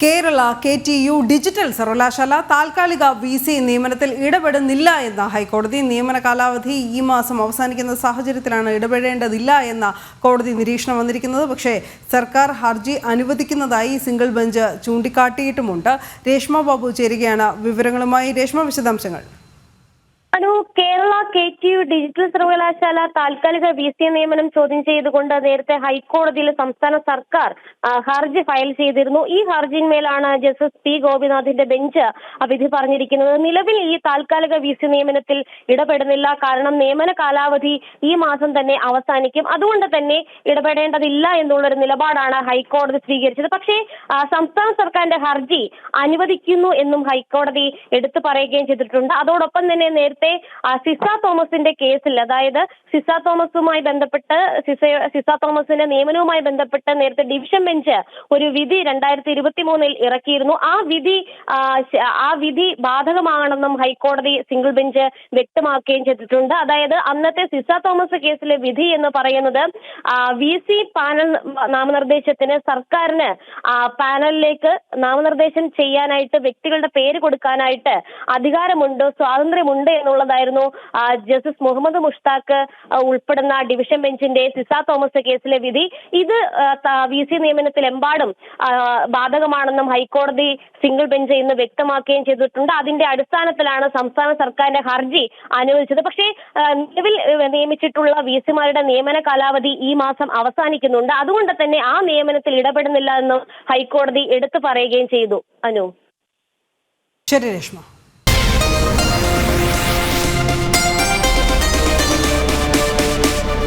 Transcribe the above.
Kerala KTU digital സർവകലാശാല താൽക്കാലിക VC നിയമനത്തിൽ ഇടപെടുന്നില്ല എന്ന ഹൈക്കോടതി. നിയമന കാലാവധി ഈ മാസം അവസാനിക്കുന്ന സാഹചര്യത്തിലാണ് ഇടപെടേണ്ടതില്ല എന്ന കോടതി നിരീക്ഷണം വന്നിരിക്കുന്നത്. പക്ഷേ സർക്കാർ ഹർജി അനുവദിക്കുന്നതായി സിംഗിൾ ബെഞ്ച് ചൂണ്ടിക്കാട്ടിയിട്ടുമുണ്ട്. രേഷ്മ ബാബു ചേരുകയാണ് വിവരങ്ങളുമായി. രേഷ്മ, വിശദാംശങ്ങൾ. കേരള KTU ഡിജിറ്റൽ സർവകലാശാല താൽക്കാലിക VC നിയമനം ചോദ്യം ചെയ്തുകൊണ്ട് നേരത്തെ ഹൈക്കോടതിയിൽ സംസ്ഥാന സർക്കാർ ഹർജി ഫയൽ ചെയ്തിരുന്നു. ഈ ഹർജിയിന്മേലാണ് ജസ്റ്റിസ് P ഗോപിനാഥിന്റെ ബെഞ്ച് വിധി പറഞ്ഞിരിക്കുന്നത്. നിലവിൽ ഈ താൽക്കാലിക VC നിയമനത്തിൽ ഇടപെടുന്നില്ല. കാരണം നിയമന കാലാവധി ഈ മാസം തന്നെ അവസാനിക്കും. അതുകൊണ്ട് തന്നെ ഇടപെടേണ്ടതില്ല എന്നുള്ളൊരു നിലപാടാണ് ഹൈക്കോടതി സ്വീകരിച്ചത്. പക്ഷേ സംസ്ഥാന സർക്കാരിന്റെ ഹർജി അനുവദിക്കുന്നു എന്നും ഹൈക്കോടതി എടുത്തു പറയുകയും ചെയ്തിട്ടുണ്ട്. അതോടൊപ്പം തന്നെ നേരത്തെ സിസ തോമസിന്റെ കേസിൽ, അതായത് സിസ തോമസുമായി ബന്ധപ്പെട്ട് സിസ തോമസിന്റെ നിയമനവുമായി ബന്ധപ്പെട്ട് നേരത്തെ ഡിവിഷൻ ബെഞ്ച് ഒരു വിധി 2023 ഇറക്കിയിരുന്നു. ആ വിധി ബാധകമാണെന്നും ഹൈക്കോടതി സിംഗിൾ ബെഞ്ച് വ്യക്തമാക്കുകയും ചെയ്തിട്ടുണ്ട്. അതായത് അന്നത്തെ സിസ തോമസ് കേസിലെ വിധി എന്ന് പറയുന്നത് VC പാനൽ നാമനിർദ്ദേശത്തിന് സർക്കാരിന് പാനലിലേക്ക് നാമനിർദ്ദേശം ചെയ്യാനായിട്ട് വ്യക്തികളുടെ പേര് കൊടുക്കാനായിട്ട് അധികാരമുണ്ട്, സ്വാതന്ത്ര്യമുണ്ട് എന്നുള്ളതായിരുന്നു ജസ്റ്റിസ് മുഹമ്മദ് മുഷ്താഖ് ഉൾപ്പെടുന്ന ഡിവിഷൻ ബെഞ്ചിന്റെ സിസ തോമസ് കേസിലെ വിധി. ഇത് VC നിയമനത്തിലെമ്പാടും ബാധകമാണെന്നും ഹൈക്കോടതി സിംഗിൾ ബെഞ്ച് ഇന്ന് വ്യക്തമാക്കുകയും ചെയ്തിട്ടുണ്ട്. അതിന്റെ അടിസ്ഥാനത്തിലാണ് സംസ്ഥാന സർക്കാരിന്റെ ഹർജി അനുവദിച്ചത്. പക്ഷേ നിലവിൽ നിയമിച്ചിട്ടുള്ള VCമാരുടെ നിയമന കാലാവധി ഈ മാസം അവസാനിക്കുന്നുണ്ട്. അതുകൊണ്ട് തന്നെ ആ നിയമനത്തിൽ ഇടപെടുന്നില്ല എന്നും ഹൈക്കോടതി എടുത്തു പറയുകയും ചെയ്തു. അനു. ശരി രേഷ്മ.